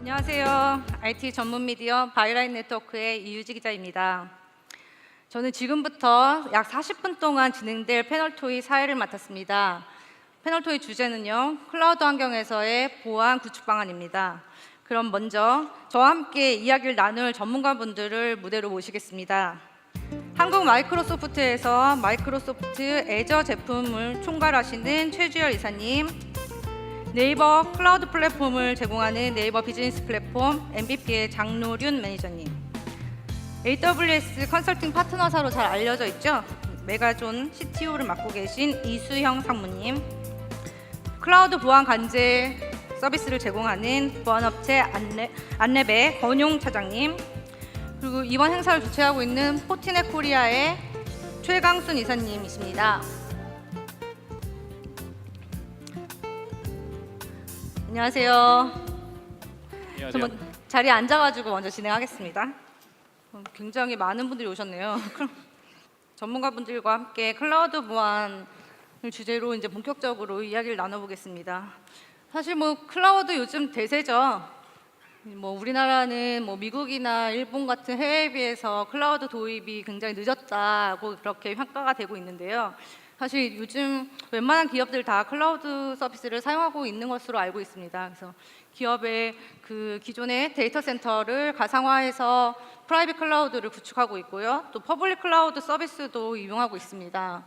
안녕하세요. IT 전문 미디어 바이라인 네트워크의 이유지 기자입니다. 저는 지금부터 약 40분 동안 진행될 패널 토의 사회를 맡았습니다. 패널 토의 주제는요, 클라우드 환경에서의 보안 구축 방안입니다. 그럼 먼저 저와 함께 이야기를 나눌 전문가분들을 무대로 모시겠습니다. 한국 마이크로소프트에서 마이크로소프트 애저 제품을 총괄하시는 최주열 이사님, 네이버 클라우드 플랫폼을 제공하는 네이버 비즈니스 플랫폼 MVP의 장노륜 매니저님, AWS 컨설팅 파트너사로 잘 알려져 있죠? 메가존 CTO를 맡고 계신 이수형 상무님, 클라우드 보안 관제 서비스를 제공하는 보안업체 안랩의 권용 차장님, 그리고 이번 행사를 주최하고 있는 포티넷 코리아의 최강순 이사님이십니다. 안녕하세요. 안녕하세요. 자리에 앉아가지고 먼저 진행하겠습니다. 굉장히 많은 분들이 오셨네요. 전문가분들과 함께 클라우드 보안을 주제로 이제 본격적으로 이야기를 나눠보겠습니다. 사실 클라우드 요즘 대세죠. 우리나라는 미국이나 일본 같은 해외에 비해서 클라우드 도입이 굉장히 늦었다고 그렇게 평가가 되고 있는데요. 사실 요즘 웬만한 기업들 다 클라우드 서비스를 사용하고 있는 것으로 알고 있습니다. 그래서 기업의 그 기존의 데이터 센터를 가상화해서 프라이빗 클라우드를 구축하고 있고요. 또 퍼블릭 클라우드 서비스도 이용하고 있습니다.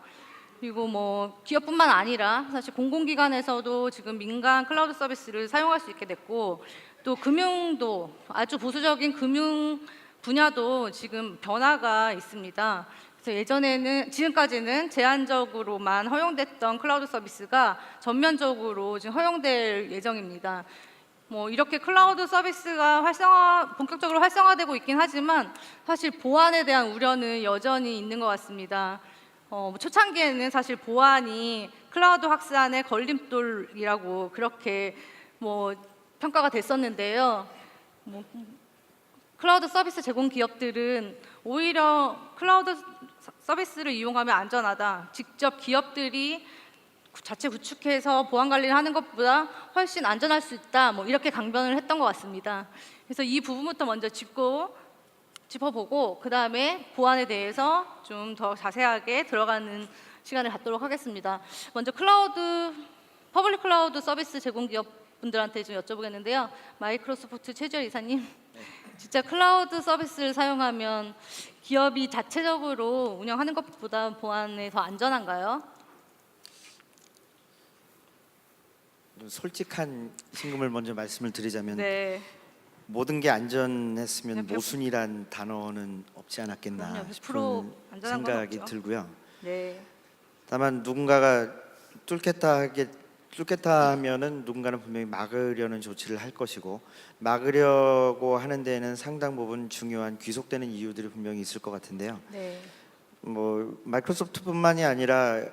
그리고 기업뿐만 아니라 사실 공공기관에서도 지금 민간 클라우드 서비스를 사용할 수 있게 됐고, 또 금융도 아주 보수적인 금융 분야도 지금 변화가 있습니다. 그래서 지금까지는 제한적으로만 허용됐던 클라우드 서비스가 전면적으로 지금 허용될 예정입니다. 이렇게 클라우드 서비스가 본격적으로 활성화되고 있긴 하지만 사실 보안에 대한 우려는 여전히 있는 것 같습니다. 초창기에는 사실 보안이 클라우드 확산의 걸림돌이라고 그렇게 평가가 됐었는데요. 클라우드 서비스 제공 기업들은 오히려 클라우드 서비스를 이용하면 안전하다, 직접 기업들이 자체 구축해서 보안 관리를 하는 것보다 훨씬 안전할 수 있다, 이렇게 강변을 했던 것 같습니다. 그래서 이 부분부터 먼저 짚어보고 그 다음에 보안에 대해서 좀 더 자세하게 들어가는 시간을 갖도록 하겠습니다. 먼저 퍼블릭 클라우드 서비스 제공 기업분들한테 좀 여쭤보겠는데요. 마이크로소프트 최주열 이사님, 진짜 클라우드 서비스를 사용하면 기업이 자체적으로 운영하는 것보다 보안에 더 안전한가요? 솔직한 신금을 먼저 말씀을 드리자면, 네. 모든 게 안전했으면 그냥 모순이란 단어는 없지 않았겠나 그럼요. 100% 싶은 안전한 건 생각이 없죠. 들고요. 네. 다만 누군가가 뚫겠다 하면은 누군가는 분명히 막으려는 조치를 할 것이고, 막으려고 하는 데에는 상당 부분 중요한 귀속되는 이유들이 분명히 있을 것 같은데요. 네. 마이크로소프트뿐만이 아니라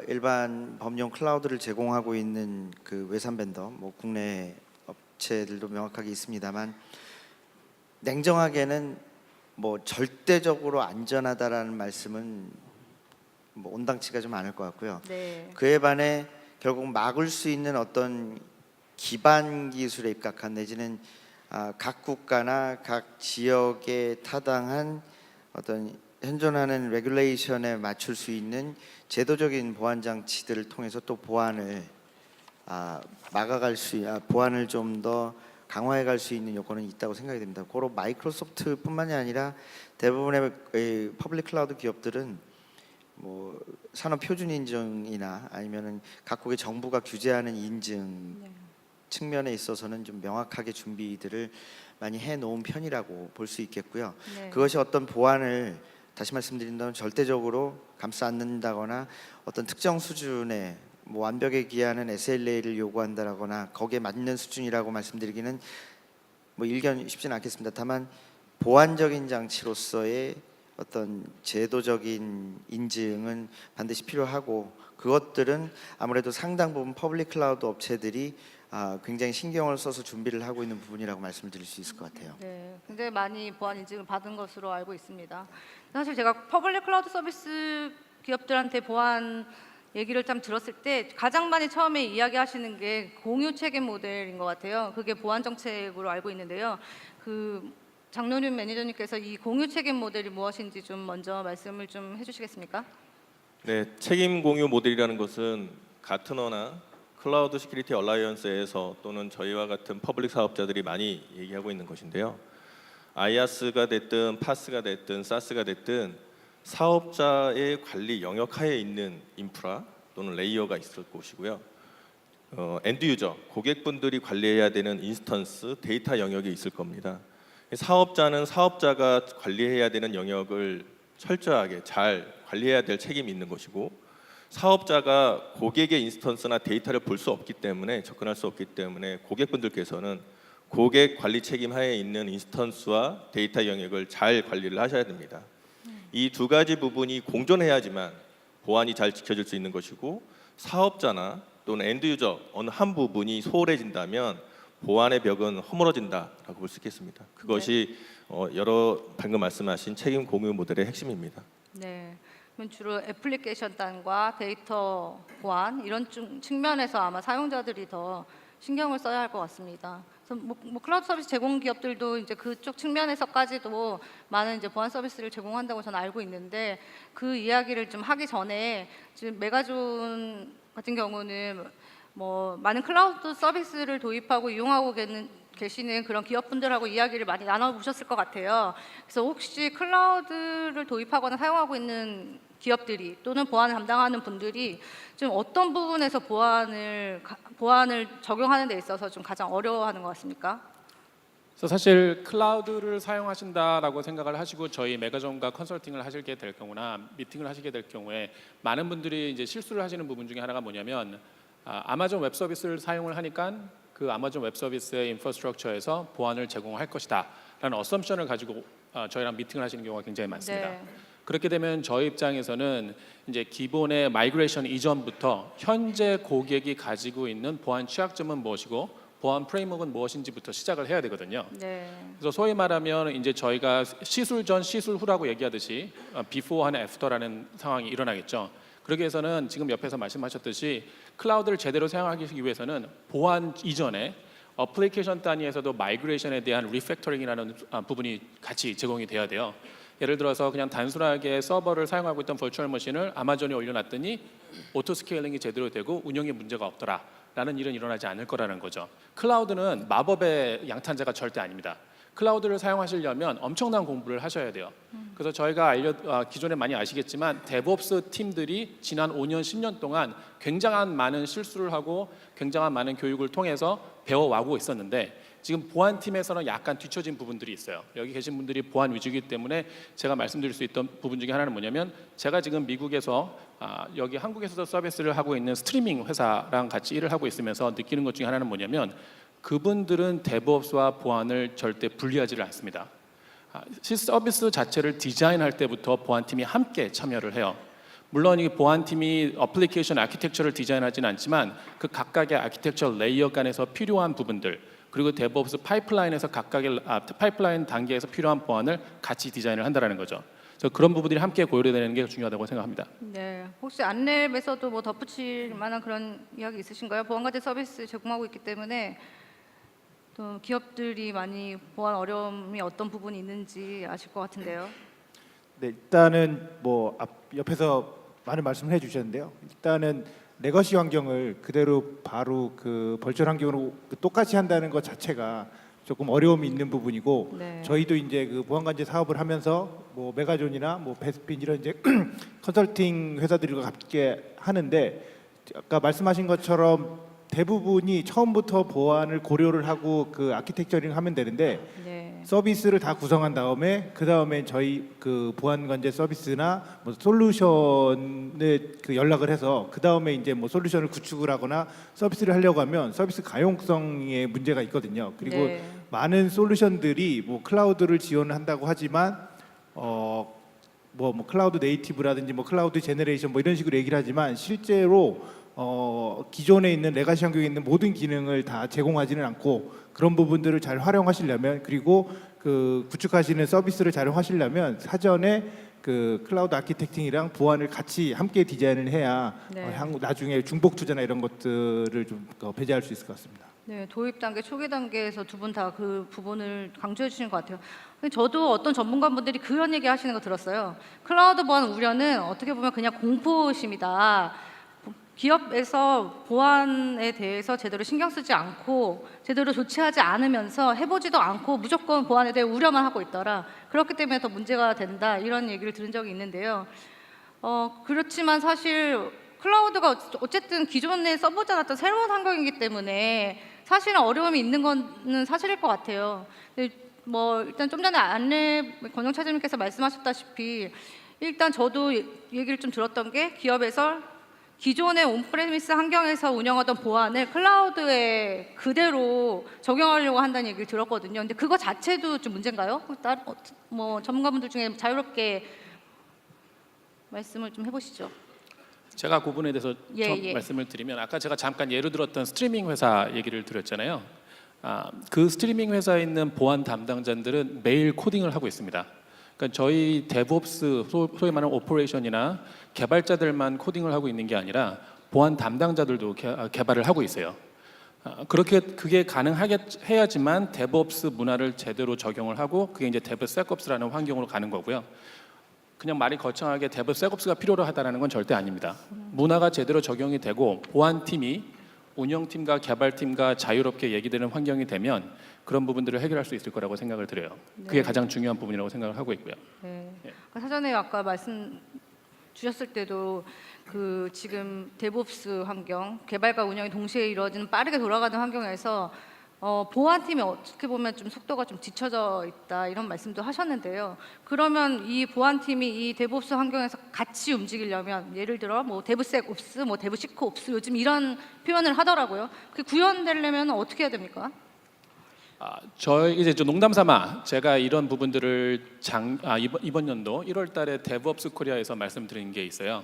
일반 범용 클라우드를 제공하고 있는 그 외산 벤더, 국내 업체들도 명확하게 있습니다만, 냉정하게는 절대적으로 안전하다라는 말씀은 온당치가 좀 않을 것 같고요. 네. 그에 반해 결국 막을 수 있는 어떤 기반 기술에 입각한, 내지는 각 국가나 각 지역에 타당한 어떤 현존하는 레귤레이션에 맞출 수 있는 제도적인 보안 장치들을 통해서 또 보안을 보안을 좀 더 강화해 갈 수 있는 요건은 있다고 생각이 됩니다. 고로 마이크로소프트뿐만이 아니라 대부분의 퍼블릭 클라우드 기업들은 산업 표준 인증이나 아니면은 각국의 정부가 규제하는 인증 측면에 있어서는 좀 명확하게 준비들을 많이 해 놓은 편이라고 볼 수 있겠고요. 네. 그것이 어떤 보안을, 다시 말씀드린다면, 절대적으로 감싸 안는다거나 어떤 특정 수준의 완벽에 기하는 SLA를 요구한다거나 거기에 맞는 수준이라고 말씀드리기는 일견 쉽지는 않겠습니다. 다만 보안적인 장치로서의 어떤 제도적인 인증은 반드시 필요하고, 그것들은 아무래도 상당 부분 퍼블릭 클라우드 업체들이 굉장히 신경을 써서 준비를 하고 있는 부분이라고 말씀을 드릴 수 있을 것 같아요. 네, 굉장히 많이 보안 인증을 받은 것으로 알고 있습니다. 사실 제가 퍼블릭 클라우드 서비스 기업들한테 보안 얘기를 참 들었을 때 가장 많이 처음에 이야기하시는 게 공유 책임 모델인 것 같아요. 그게 보안 정책으로 알고 있는데요. 그 장노륜 매니저님께서 이 공유 책임 모델이 무엇인지 좀 먼저 말씀을 좀 해주시겠습니까? 네, 책임 공유 모델이라는 것은 가트너나 클라우드 시큐리티 얼라이언스에서 또는 저희와 같은 퍼블릭 사업자들이 많이 얘기하고 있는 것인데요. 아이아스가 됐든 파스가 됐든 사스가 됐든 사업자의 관리 영역 하에 있는 인프라 또는 레이어가 있을 것이고요. 엔드 유저, 고객분들이 관리해야 되는 인스턴스, 데이터 영역이 있을 겁니다. 사업자는 사업자가 관리해야 되는 영역을 철저하게 잘 관리해야 될 책임이 있는 것이고, 사업자가 고객의 인스턴스나 데이터를 볼 수 없기 때문에, 접근할 수 없기 때문에 고객분들께서는 고객 관리 책임 하에 있는 인스턴스와 데이터 영역을 잘 관리를 하셔야 됩니다. 이 두 가지 부분이 공존해야지만 보안이 잘 지켜질 수 있는 것이고, 사업자나 또는 엔드 유저 어느 한 부분이 소홀해진다면 보안의 벽은 허물어진다라고 볼 수 있겠습니다. 그것이 여러 방금 말씀하신 책임 공유 모델의 핵심입니다. 네. 그럼 주로 애플리케이션 단과 데이터 보안 이런 측면에서 아마 사용자들이 더 신경을 써야 할 것 같습니다. 그래서 뭐 클라우드 서비스 제공 기업들도 이제 그쪽 측면에서까지도 많은 이제 보안 서비스를 제공한다고 저는 알고 있는데, 그 이야기를 좀 하기 전에 지금 메가존 같은 경우는 뭐 많은 클라우드 서비스를 도입하고 이용하고 계시는 그런 기업분들하고 이야기를 많이 나눠보셨을 것 같아요. 그래서 혹시 클라우드를 도입하거나 사용하고 있는 기업들이 또는 보안을 담당하는 분들이 좀 어떤 부분에서 보안을 적용하는 데 있어서 좀 가장 어려워하는 것 같습니까? 그래서 사실 클라우드를 사용하신다라고 생각을 하시고 저희 메가존과 컨설팅을 하시게 될 경우나 미팅을 하시게 될 경우에 많은 분들이 이제 실수를 하시는 부분 중에 하나가 뭐냐면, 아마존 웹 서비스를 사용을 하니까 그 아마존 웹 서비스의 인프라스트럭처에서 보안을 제공할 것이다라는 어썸션을 가지고 저희랑 미팅을 하시는 경우가 굉장히 많습니다. 네. 그렇게 되면 저희 입장에서는 이제 기본의 마이그레이션 이전부터 현재 고객이 가지고 있는 보안 취약점은 무엇이고 보안 프레임워크는 무엇인지부터 시작을 해야 되거든요. 네. 그래서 소위 말하면 이제 저희가 시술 전 시술 후라고 얘기하듯이 before and after라는 상황이 일어나겠죠. 그러기 위해서는 지금 옆에서 말씀하셨듯이 클라우드를 제대로 사용하기 위해서는 보안 이전에 어플리케이션 단위에서도 마이그레이션에 대한 리팩터링이라는 부분이 같이 제공이 돼야 돼요. 예를 들어서 그냥 단순하게 서버를 사용하고 있던 버추얼 머신을 아마존에 올려놨더니 오토 스케일링이 제대로 되고 운영에 문제가 없더라 라는 일은 일어나지 않을 거라는 거죠. 클라우드는 마법의 양탄자가 절대 아닙니다. 클라우드를 사용하시려면 엄청난 공부를 하셔야 돼요. 그래서 저희가 기존에 많이 아시겠지만 데브옵스 팀들이 지난 5년, 10년 동안 굉장한 많은 실수를 하고 굉장한 많은 교육을 통해서 배워와고 있었는데, 지금 보안팀에서는 약간 뒤처진 부분들이 있어요. 여기 계신 분들이 보안 위주이기 때문에 제가 말씀드릴 수 있던 부분 중에 하나는 뭐냐면, 제가 지금 미국에서 여기 한국에서도 서비스를 하고 있는 스트리밍 회사랑 같이 일을 하고 있으면서 느끼는 것 중에 하나는 뭐냐면, 그분들은 데브옵스와 보안을 절대 분리하지를 않습니다. 서비스 자체를 디자인할 때부터 보안팀이 함께 참여를 해요. 물론 이 보안팀이 어플리케이션 아키텍처를 디자인하지는 않지만 그 각각의 아키텍처 레이어 간에서 필요한 부분들, 그리고 데브옵스 파이프라인에서 각각의 파이프라인 단계에서 필요한 보안을 같이 디자인을 한다는 거죠. 그래서 그런 부분들이 함께 고려되는 게 중요하다고 생각합니다. 네. 혹시 안랩에서도 뭐 덧붙일 만한 그런 이야기 있으신가요? 보안과제 서비스 제공하고 있기 때문에 또 기업들이 많이 보안 어려움이 어떤 부분이 있는지 아실 것 같은데요. 네, 일단은 뭐 옆에서 많은 말씀을 해주셨는데요. 일단은 레거시 환경을 그대로 바로 그 벌처 환경으로 똑같이 한다는 것 자체가 조금 어려움이 있는 부분이고, 네. 저희도 이제 그 보안관제 사업을 하면서 뭐 메가존이나 뭐 베스핀 이런 이제 컨설팅 회사들과 함께 하는데, 아까 말씀하신 것처럼 대부분이 처음부터 보안을 고려를 하고 그 아키텍처링 하면 되는데, 네. 서비스를 다 구성한 다음에 그 다음에 저희 그 보안관제 서비스나 뭐 솔루션에 그 연락을 해서 그 다음에 이제 뭐 솔루션을 구축을 하거나 서비스를 하려고 하면 서비스 가용성에 문제가 있거든요. 그리고 네. 많은 솔루션들이 뭐 클라우드를 지원한다고 하지만 뭐 클라우드 네이티브라든지 뭐 클라우드 제너레이션 뭐 이런 식으로 얘기를 하지만 실제로 기존에 있는 레가시 환경에 있는 모든 기능을 다 제공하지는 않고, 그런 부분들을 잘 활용하시려면, 그리고 그 구축하시는 서비스를 잘 활용하시려면 사전에 그 클라우드 아키텍팅이랑 보안을 같이 함께 디자인을 해야 네. 나중에 중복 투자나 이런 것들을 좀 배제할 수 있을 것 같습니다. 네, 도입 단계, 초기 단계에서 두 분 다 그 부분을 강조해 주시는 것 같아요. 근데 저도 어떤 전문가분들이 그런 얘기 하시는 거 들었어요. 클라우드 보안 우려는 어떻게 보면 그냥 공포심이다. 기업에서 보안에 대해서 제대로 신경 쓰지 않고 제대로 조치하지 않으면서 해보지도 않고 무조건 보안에 대해 우려만 하고 있더라. 그렇기 때문에 더 문제가 된다. 이런 얘기를 들은 적이 있는데요. 그렇지만 사실 클라우드가 어쨌든 기존에 써보지 않았던 새로운 환경이기 때문에 사실은 어려움이 있는 거는 사실일 것 같아요. 근데 뭐 일단 좀 전에 권영 차장님께서 말씀하셨다시피 일단 저도 얘기를 좀 들었던 게 기업에서 기존의 온프레미스 환경에서 운영하던 보안을 클라우드에 그대로 적용하려고 한다는 얘기를 들었거든요. 근데 그거 자체도 좀 문제인가요? 뭐 전문가분들 중에 자유롭게 말씀을 좀 해보시죠. 제가 그 부분에 대해서 예. 말씀을 드리면 아까 제가 잠깐 예로 들었던 스트리밍 회사 얘기를 드렸잖아요. 그 스트리밍 회사에 있는 보안 담당자들은 매일 코딩을 하고 있습니다. 그러니까 저희 데브옵스 소위 말하는 오퍼레이션이나 개발자들만 코딩을 하고 있는 게 아니라 보안 담당자들도 개발을 하고 있어요. 그렇게 그게 가능해야지만 데브옵스 문화를 제대로 적용을 하고 그게 이제 데브세컵스라는 환경으로 가는 거고요. 그냥 말이 거창하게 데브세컵스가 필요로 하다라는 건 절대 아닙니다. 문화가 제대로 적용이 되고 보안팀이 운영팀과 개발팀과 자유롭게 얘기되는 환경이 되면 그런 부분들을 해결할 수 있을 거라고 생각을 드려요. 그게 네. 가장 중요한 부분이라고 생각을 하고 있고요. 네. 예. 사전에 아까 말씀 주셨을 때도 그 지금 데브옵스 환경, 개발과 운영이 동시에 이루어지는 빠르게 돌아가는 환경에서 보안팀이 어떻게 보면 좀 속도가 좀 뒤처져 있다 이런 말씀도 하셨는데요. 그러면 이 보안팀이 이 데브옵스 환경에서 같이 움직이려면 예를 들어 뭐 데브섹옵스, 뭐 데브시크옵스 요즘 이런 표현을 하더라고요. 그게 구현되려면 어떻게 해야 됩니까? 저희 이제 좀 농담삼아 제가 이런 부분들을 이번 연도 1월달에 데브옵스 코리아에서 말씀드린 게 있어요.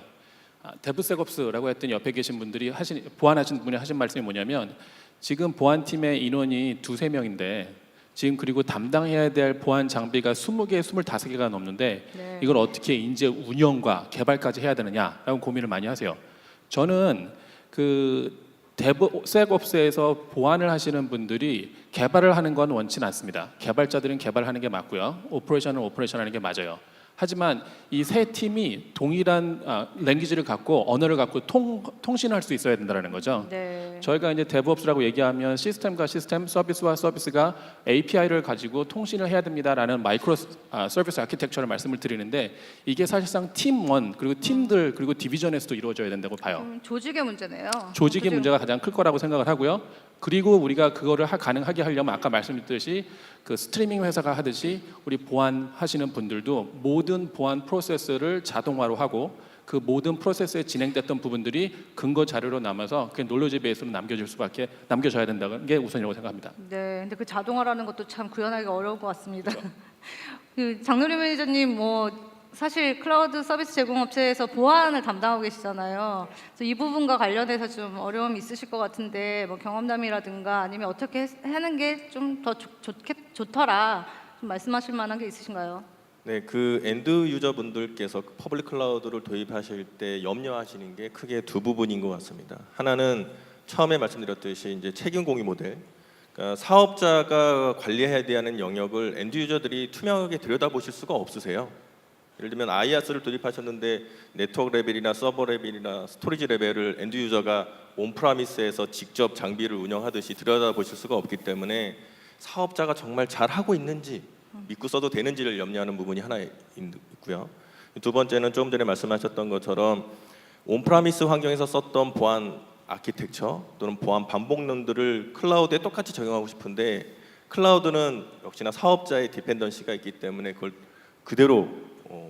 데브세컵스라고 했더니 옆에 계신 분들이 보안하신 분이 하신 말씀이 뭐냐면 지금 보안팀의 인원이 2-3명인데 지금 그리고 담당해야 될 보안 장비가 20개, 25개가 넘는데 네. 이걸 어떻게 인재 운영과 개발까지 해야 되느냐라고 고민을 많이 하세요. 저는 그 데브섹옵스에서 보안을 하시는 분들이 개발을 하는 건 원치는 않습니다. 개발자들은 개발하는 게 맞고요. 오퍼레이션은 오퍼레이션 하는 게 맞아요. 하지만 이 세 팀이 동일한 랭귀지를 갖고 언어를 갖고 통신할 수 있어야 된다는 거죠. 네. 저희가 이제 데브옵스라고 얘기하면 시스템과 시스템, 서비스와 서비스가 API를 가지고 통신을 해야 됩니다라는 마이크로 서비스 아키텍처를 말씀을 드리는데 이게 사실상 팀원 그리고 팀들 그리고 디비전에서도 이루어져야 된다고 봐요. 조직의 문제네요. 조직의 문제가 가장 클 거라고 생각을 하고요. 그리고 우리가 그거를 가능하게 하려면 아까 말씀드렸듯이 그 스트리밍 회사가 하듯이 우리 보안하시는 분들도 모든 보안 프로세스를 자동화로 하고 그 모든 프로세스에 진행됐던 부분들이 근거 자료로 남아서 그 놀러지 베이스로 남겨져야 된다는 게 우선이라고 생각합니다. 네, 근데 그 자동화라는 것도 참 구현하기가 어려울 것 같습니다. 그 장노림 매니저님 뭐 사실 클라우드 서비스 제공업체에서 보안을 담당하고 계시잖아요. 그래서 이 부분과 관련해서 좀 어려움이 있으실 것 같은데 뭐 경험담이라든가 아니면 어떻게 하는 게 좀 더 좋더라 좀 말씀하실 만한 게 있으신가요? 네, 그 엔드 유저분들께서 퍼블릭 클라우드를 도입하실 때 염려하시는 게 크게 두 부분인 것 같습니다. 하나는 처음에 말씀드렸듯이 이제 책임 공유 모델, 그러니까 사업자가 관리해야 되는 영역을 엔드 유저들이 투명하게 들여다보실 수가 없으세요. 예를 들면 IaaS를 도입하셨는데 네트워크 레벨이나 서버 레벨이나 스토리지 레벨을 엔드 유저가 온프라미스에서 직접 장비를 운영하듯이 들여다보실 수가 없기 때문에 사업자가 정말 잘 하고 있는지 믿고 써도 되는지를 염려하는 부분이 하나 있고요. 두 번째는 조금 전에 말씀하셨던 것처럼 온프라미스 환경에서 썼던 보안 아키텍처 또는 보안 반복론들을 클라우드에 똑같이 적용하고 싶은데 클라우드는 역시나 사업자의 디펜던시가 있기 때문에 그걸 그대로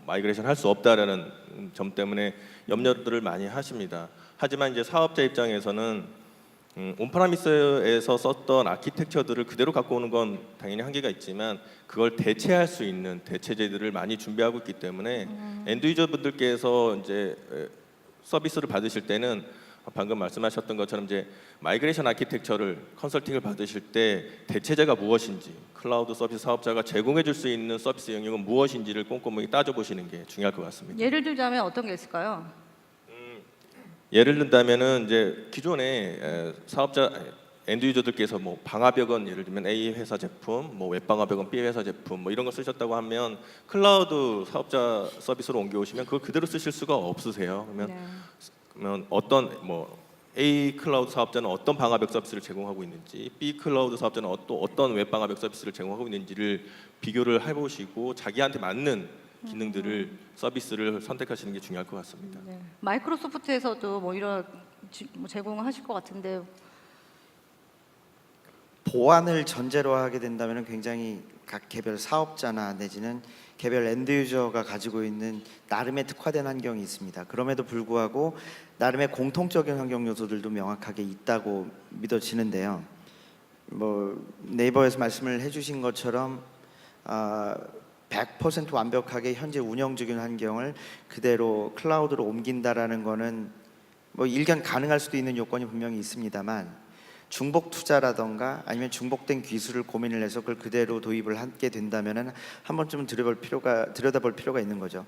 마이그레이션 할 수 없다라는 점 때문에 염려들을 많이 하십니다. 하지만 이제 사업자 입장에서는 온프라미스에서 썼던 아키텍처들을 그대로 갖고 오는 건 당연히 한계가 있지만 그걸 대체할 수 있는 대체제들을 많이 준비하고 있기 때문에 엔드 유저분들께서 이제 서비스를 받으실 때는 방금 말씀하셨던 것처럼 이제 마이그레이션 아키텍처를 컨설팅을 받으실 때 대체제가 무엇인지, 클라우드 서비스 사업자가 제공해 줄 수 있는 서비스 영역은 무엇인지를 꼼꼼하게 따져보시는 게 중요할 것 같습니다. 예를 들자면 어떤 게 있을까요? 예를 든다면은 이제 기존에 사업자 엔드 유저들께서 뭐 방화벽은 예를 들면 A 회사 제품, 뭐 웹방화벽은 B 회사 제품, 뭐 이런 거 쓰셨다고 하면 클라우드 사업자 서비스로 옮겨오시면 그걸 그대로 쓰실 수가 없으세요. 그러면 어떤 뭐 A 클라우드 사업자는 어떤 방화벽 서비스를 제공하고 있는지, B 클라우드 사업자는 또 어떤 웹 방화벽 서비스를 제공하고 있는지를 비교를 해보시고 자기한테 맞는 기능들을 서비스를 선택하시는 게 중요할 것 같습니다. 네. 마이크로소프트에서도 뭐 이런 뭐 제공하실 것 같은데 보안을 전제로 하게 된다면 굉장히 각 개별 사업자나 내지는 개별 엔드 유저가 가지고 있는 나름의 특화된 환경이 있습니다. 그럼에도 불구하고 나름의 공통적인 환경 요소들도 명확하게 있다고 믿어지는데요. 뭐 네이버에서 말씀을 해주신 것처럼 100% 완벽하게 현재 운영 중인 환경을 그대로 클라우드로 옮긴다라는 거는 뭐 일견 가능할 수도 있는 요건이 분명히 있습니다만, 중복 투자라던가 아니면 중복된 기술을 고민을 해서 그걸 그대로 도입을 하게 된다면은 한 번쯤은 들여다볼 필요가 있는 거죠.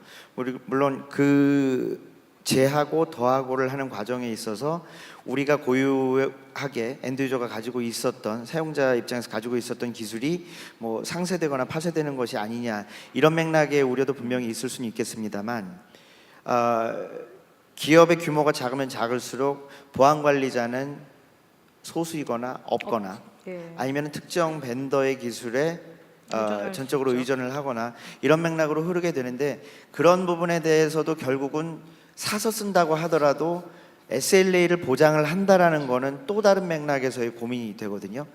물론 그 제하고 더하고를 하는 과정에 있어서 우리가 고유하게 엔드 유저가 가지고 있었던, 사용자 입장에서 가지고 있었던 기술이 뭐 상쇄되거나 파쇄되는 것이 아니냐, 이런 맥락의 우려도 분명히 있을 수는 있겠습니다만, 기업의 규모가 작으면 작을수록 보안 관리자는 소수이거나 없거나 예. 아니면 특정 벤더의 기술에 의존할 전적으로 수 있죠. 의존을 하거나 이런 맥락으로 흐르게 되는데, 그런 부분에 대해서도 결국은 사서 쓴다고 하더라도 SLA를 보장을 한다라는 거는 또 다른 맥락에서의 고민이 되거든요.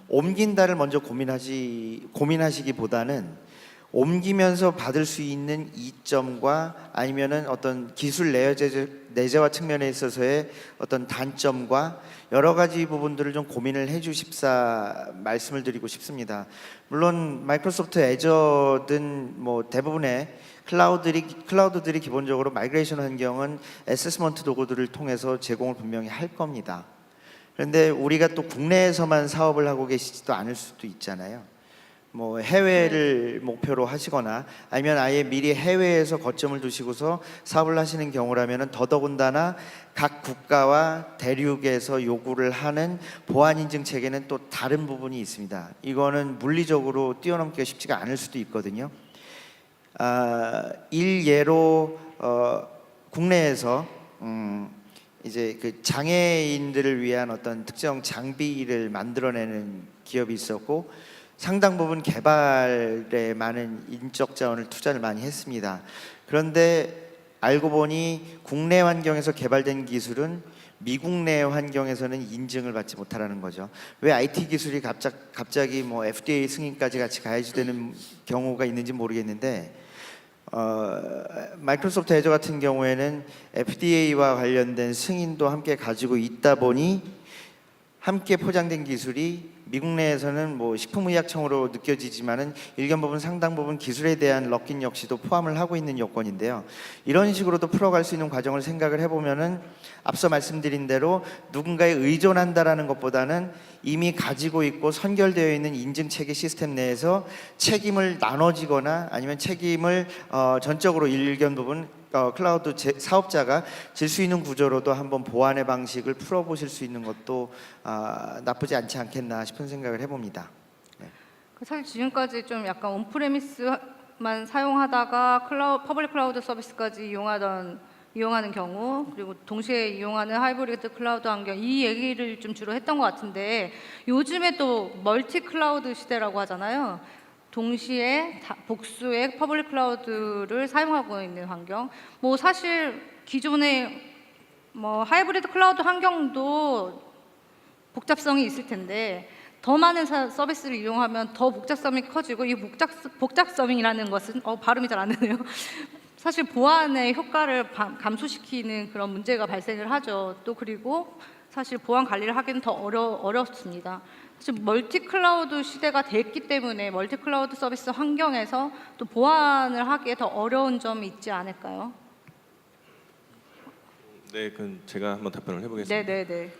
옮긴다를 먼저 고민하시기보다는 옮기면서 받을 수 있는 이점과 아니면은 어떤 기술 내재화 측면에 있어서의 어떤 단점과 여러 가지 부분들을 좀 고민을 해주십사 말씀을 드리고 싶습니다. 물론 마이크로소프트 애저든 뭐 대부분의 클라우드들이 기본적으로 마이그레이션 환경은 어세스먼트 도구들을 통해서 제공을 분명히 할 겁니다. 그런데 우리가 또 국내에서만 사업을 하고 계시지도 않을 수도 있잖아요. 뭐 해외를 목표로 하시거나 아니면 아예 미리 해외에서 거점을 두시고서 사업을 하시는 경우라면은 더더군다나 각 국가와 대륙에서 요구를 하는 보안 인증 체계는 또 다른 부분이 있습니다. 이거는 물리적으로 뛰어넘기가 쉽지가 않을 수도 있거든요. 일예로 국내에서 이제 그 장애인들을 위한 어떤 특정 장비를 만들어내는 기업이 있었고, 상당 부분 개발에 많은 인적 자원을 투자를 많이 했습니다. 그런데 알고 보니 국내 환경에서 개발된 기술은 미국 내 환경에서는 인증을 받지 못하라는 거죠. 왜 IT 기술이 갑자기 뭐 FDA 승인까지 같이 가야지 되는 경우가 있는지 모르겠는데, 마이크로소프트 애저 같은 경우에는 FDA와 관련된 승인도 함께 가지고 있다 보니 함께 포장된 기술이 미국 내에서는 뭐 식품의약청으로 느껴지지만은 일견 부분 상당 부분 기술에 대한 럭인 역시도 포함을 하고 있는 요건인데요. 이런 식으로도 풀어갈 수 있는 과정을 생각을 해보면은 앞서 말씀드린 대로 누군가에 의존한다라는 것보다는 이미 가지고 있고 선결되어 있는 인증 체계 시스템 내에서 책임을 나눠지거나 아니면 책임을 전적으로 일견 부분 클라우드 사업자가 질 수 있는 구조로도 한번 보완의 방식을 풀어보실 수 있는 것도 나쁘지 않지 않겠나 싶은 생각을 해봅니다. 네. 사실 지금까지 좀 약간 온프레미스만 사용하다가 퍼블릭 클라우드 서비스까지 이용하는 경우, 그리고 동시에 이용하는 하이브리드 클라우드 환경, 이 얘기를 좀 주로 했던 것 같은데, 요즘에 또 멀티 클라우드 시대라고 하잖아요. 동시에 복수의 퍼블릭 클라우드를 사용하고 있는 환경. 뭐 사실 기존의 뭐 하이브리드 클라우드 환경도 복잡성이 있을 텐데, 더 많은 서비스를 이용하면 더 복잡성이 커지고, 이 복잡성이라는 것은 발음이 잘 안 되네요. 사실 보안의 효과를 감소시키는 그런 문제가 발생을 하죠. 또 그리고 사실 보안 관리를 하기는 더 어렵습니다. 지금 멀티 클라우드 시대가 됐기 때문에 멀티 클라우드 서비스 환경에서 또 보안을 하기에 더 어려운 점이 있지 않을까요? 네, 그럼 제가 한번 답변을 해보겠습니다. 네네네.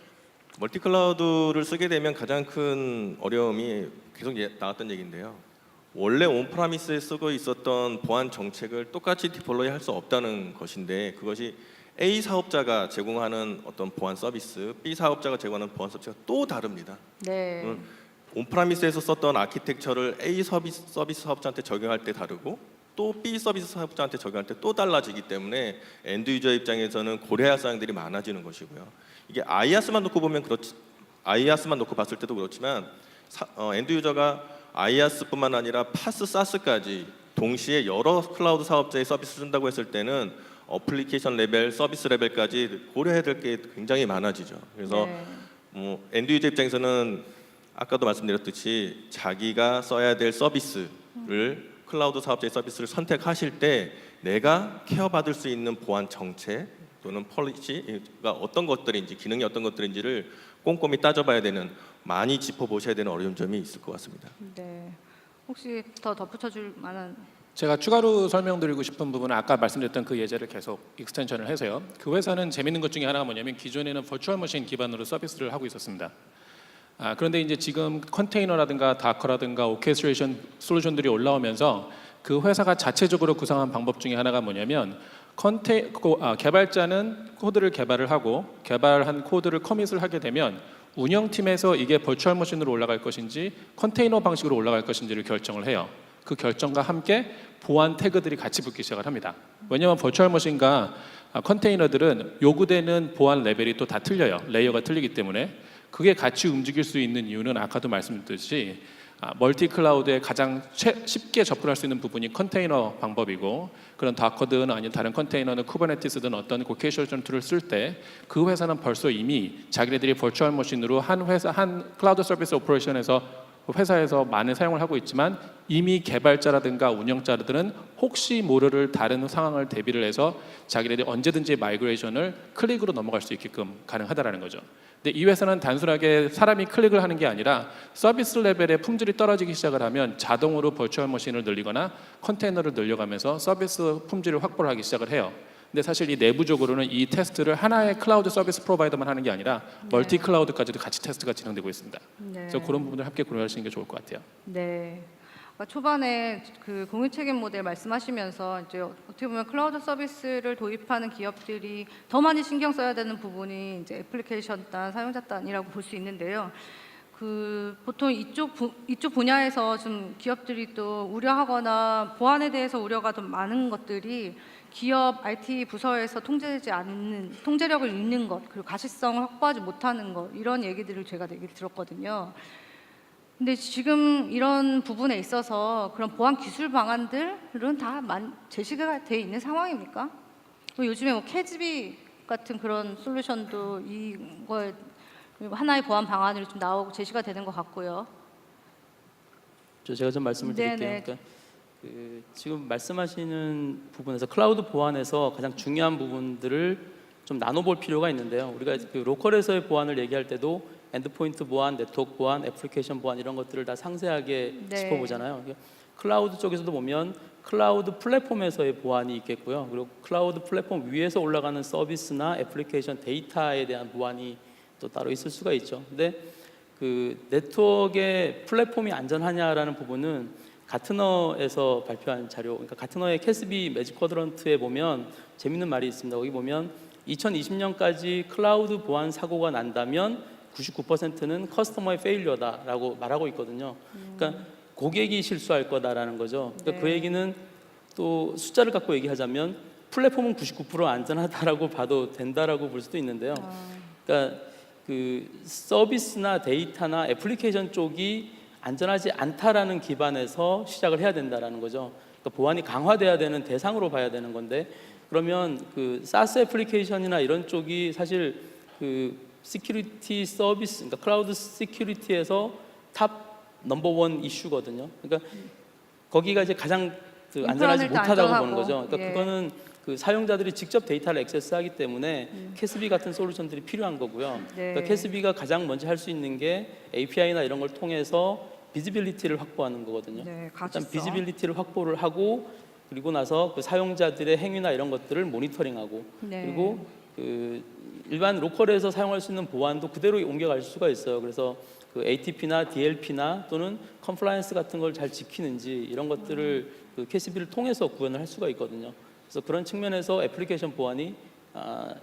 멀티 클라우드를 쓰게 되면 가장 큰 어려움이 계속 나왔던 얘기인데요. 원래 온프라미스에 쓰고 있었던 보안 정책을 똑같이 디플로이 할 수 없다는 것인데, 그것이 A 사업자가 제공하는 어떤 보안 서비스, B 사업자가 제공하는 보안 서비스가 또 다릅니다. 네. 온프라미스에서 썼던 아키텍처를 A 서비스 사업자한테 적용할 때 다르고 또 B 서비스 사업자한테 적용할 때 또 달라지기 때문에 엔드 유저 입장에서는 고려할 사항들이 많아지는 것이고요. 이게 아이아스만 놓고 보면 아이아스만 놓고 봤을 때도 그렇지만 엔드 유저가 아이아스뿐만 아니라 파스, 사스까지 동시에 여러 클라우드 사업자의 서비스를 쓴다고 했을 때는 어플리케이션 레벨, 서비스 레벨까지 고려해야 될 게 굉장히 많아지죠. 그래서 엔드 유저 입장에서는 아까도 말씀드렸듯이 자기가 써야 될 서비스를 클라우드 사업자의 서비스를 선택하실 때 내가 케어받을 수 있는 보안 정책 또는 폴리시가 어떤 것들인지, 기능이 어떤 것들인지를 꼼꼼히 따져봐야 되는, 많이 짚어보셔야 되는 어려운 점이 있을 것 같습니다. 네. 혹시 더 덧붙여줄 만한? 제가 추가로 설명드리고 싶은 부분은 아까 말씀드렸던 그 예제를 계속 익스텐션을 해서요. 그 회사는 재밌는 것 중에 하나가 뭐냐면 기존에는 버추얼 머신 기반으로 서비스를 하고 있었습니다. 그런데 이제 지금 컨테이너라든가 다커라든가 오케스트레이션 솔루션들이 올라오면서 그 회사가 자체적으로 구상한 방법 중에 하나가 뭐냐면 개발자는 코드를 개발을 하고 개발한 코드를 커밋을 하게 되면 운영팀에서 이게 버추얼 머신으로 올라갈 것인지 컨테이너 방식으로 올라갈 것인지를 결정을 해요. 그 결정과 함께 보안 태그들이 같이 붙기 시작을 합니다. 왜냐하면 버추얼 머신과 컨테이너들은 요구되는 보안 레벨이 또 다 틀려요. 레이어가 틀리기 때문에. 그게 같이 움직일 수 있는 이유는 아까도 말씀드렸듯이 멀티 클라우드에 가장 쉽게 접근할 수 있는 부분이 컨테이너 방법이고, 그런 다커든 아니면 다른 컨테이너는 쿠버네티스든 어떤 고케이션 툴을 쓸 때 그 회사는 벌써 이미 자기네들이 버추얼 머신으로 한 클라우드 서비스 오퍼레이션에서 회사에서 많은 사용을 하고 있지만 이미 개발자라든가 운영자들은 혹시 모를 다른 상황을 대비를 해서 자기네들이 언제든지 마이그레이션을 클릭으로 넘어갈 수 있게끔 가능하다라는 거죠. 근데 이 회사는 단순하게 사람이 클릭을 하는 게 아니라 서비스 레벨의 품질이 떨어지기 시작을 하면 자동으로 버추얼 머신을 늘리거나 컨테이너를 늘려가면서 서비스 품질을 확보를 하기 시작을 해요. 근데 사실 이 내부적으로는 이 테스트를 하나의 클라우드 서비스 프로바이더만 하는 게 아니라 멀티 클라우드까지도 같이 테스트가 진행되고 있습니다. 네. 그래서 그런 부분을 함께 고려하시는 게 좋을 것 같아요. 네. 초반에 그 공유 책임 모델 말씀하시면서 이제 어떻게 보면 클라우드 서비스를 도입하는 기업들이 더 많이 신경 써야 되는 부분이 이제 애플리케이션 단, 사용자 단이라고 볼 수 있는데요. 보통 이쪽 분야에서 좀 기업들이 또 우려하거나 보안에 대해서 우려가 좀 많은 것들이 기업 IT 부서에서 통제되지 않는, 통제력을 잃는 것, 그리고 가시성을 확보하지 못하는 것, 이런 얘기들을 제가 되게 들었거든요. 근데 지금 이런 부분에 있어서 그런 보안 기술 방안들은 다 제시가 돼 있는 상황입니까? 요즘에 캐즈비 같은 그런 솔루션도 이거에 하나의 보안 방안으로 좀 나오고 제시가 되는 것 같고요. 제가 좀 말씀을 드릴게요. 네네. 그러니까 지금 말씀하시는 부분에서 클라우드 보안에서 가장 중요한 부분들을 좀 나눠볼 필요가 있는데요. 우리가 그 로컬에서의 보안을 얘기할 때도 엔드포인트 보안, 네트워크 보안, 애플리케이션 보안 이런 것들을 다 상세하게 네. 짚어보잖아요. 클라우드 쪽에서도 보면 클라우드 플랫폼에서의 보안이 있겠고요. 그리고 클라우드 플랫폼 위에서 올라가는 서비스나 애플리케이션 데이터에 대한 보안이 또 따로 있을 수가 있죠. 근데 그 네트워크의 플랫폼이 안전하냐라는 부분은 가트너에서 발표한 자료, 그러니까 가트너의 캐스비 매직 쿼드런트에 보면 재밌는 말이 있습니다. 거기 보면 2020년까지 클라우드 보안 사고가 난다면 99%는 커스터머의 페일리어다라고 말하고 있거든요. 그러니까 고객이 실수할 거다라는 거죠. 그러니까 네. 그 얘기는 또 숫자를 갖고 얘기하자면 플랫폼은 99% 안전하다라고 봐도 된다라고 볼 수도 있는데요. 그러니까 그 서비스나 데이터나 애플리케이션 쪽이 안전하지 않다라는 기반에서 시작을 해야 된다라는 거죠. 그러니까 보안이 강화돼야 되는 대상으로 봐야 되는 건데, 그러면 그 SaaS 애플리케이션이나 이런 쪽이 사실 그 시큐리티 서비스, 그러니까 클라우드 시큐리티에서 탑 넘버 원 이슈거든요. 그러니까 거기가 이제 가장 그 안전하지 인프라는 못하다고 안전하고, 보는 거죠. 그러니까 예. 그거는 그 사용자들이 직접 데이터를 액세스하기 때문에 캐스비 같은 솔루션들이 필요한 거고요. 네. 그러니까 캐스비가 가장 먼저 할 수 있는 게 API나 이런 걸 통해서 비지빌리티를 확보하는 거거든요. 네, 일단 가시성. 비지빌리티를 확보를 하고, 그리고 나서 그 사용자들의 행위나 이런 것들을 모니터링하고, 네. 그리고 그 일반 로컬에서 사용할 수 있는 보안도 그대로 옮겨갈 수가 있어요. 그래서 그 ATP나 DLP나 또는 컴플라이언스 같은 걸 잘 지키는지 이런 것들을 그 캐시비를 통해서 구현을 할 수가 있거든요. 그래서 그런 측면에서 애플리케이션 보안이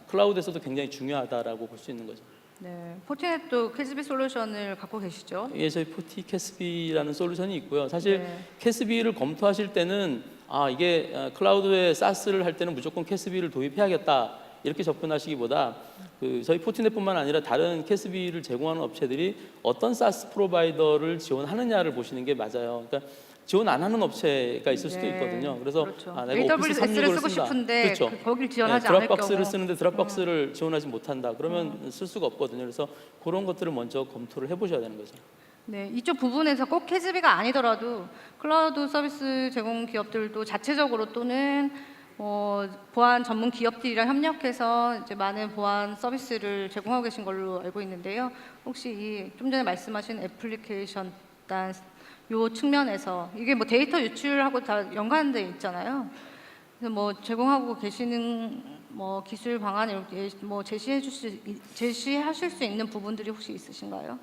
클라우드에서도 굉장히 중요하다라고 볼 수 있는 거죠. 네, 포티넷도 캐스비 솔루션을 갖고 계시죠? 예, 저희 포티 캐스비라는 솔루션이 있고요. 사실 네. 캐스비를 검토하실 때는 이게 클라우드에 사스를 할 때는 무조건 캐스비를 도입해야겠다 이렇게 접근하시기보다 그 저희 포티넷뿐만 아니라 다른 캐스비를 제공하는 업체들이 어떤 사스 프로바이더를 지원하느냐를 보시는 게 맞아요. 그러니까 지원 안 하는 업체가 있을 수도 네, 있거든요. 그래서 그렇죠. 내가 오피스 AWS를 365를 쓰고 쓴다. 싶은데 그렇죠. 거길 지원하지 않을 드랍박스를 경우 쓰는데 드랍박스를 지원하지 못한다. 그러면 쓸 수가 없거든요. 그래서 그런 것들을 먼저 검토를 해보셔야 되는 거죠. 네, 이쪽 부분에서 꼭 캐스비가 아니더라도 클라우드 서비스 제공 기업들도 자체적으로 또는 보안 전문 기업들이랑 협력해서 이제 많은 보안 서비스를 제공하고 계신 걸로 알고 있는데요. 혹시 이 좀 전에 말씀하신 애플리케이션 단 요 측면에서 이게 뭐 데이터 유출하고 다 연관돼 있잖아요. 그래서 뭐 제공하고 계시는 뭐 기술 방안 이렇게 뭐 제시하실 수 있는 부분들이 혹시 있으신가요?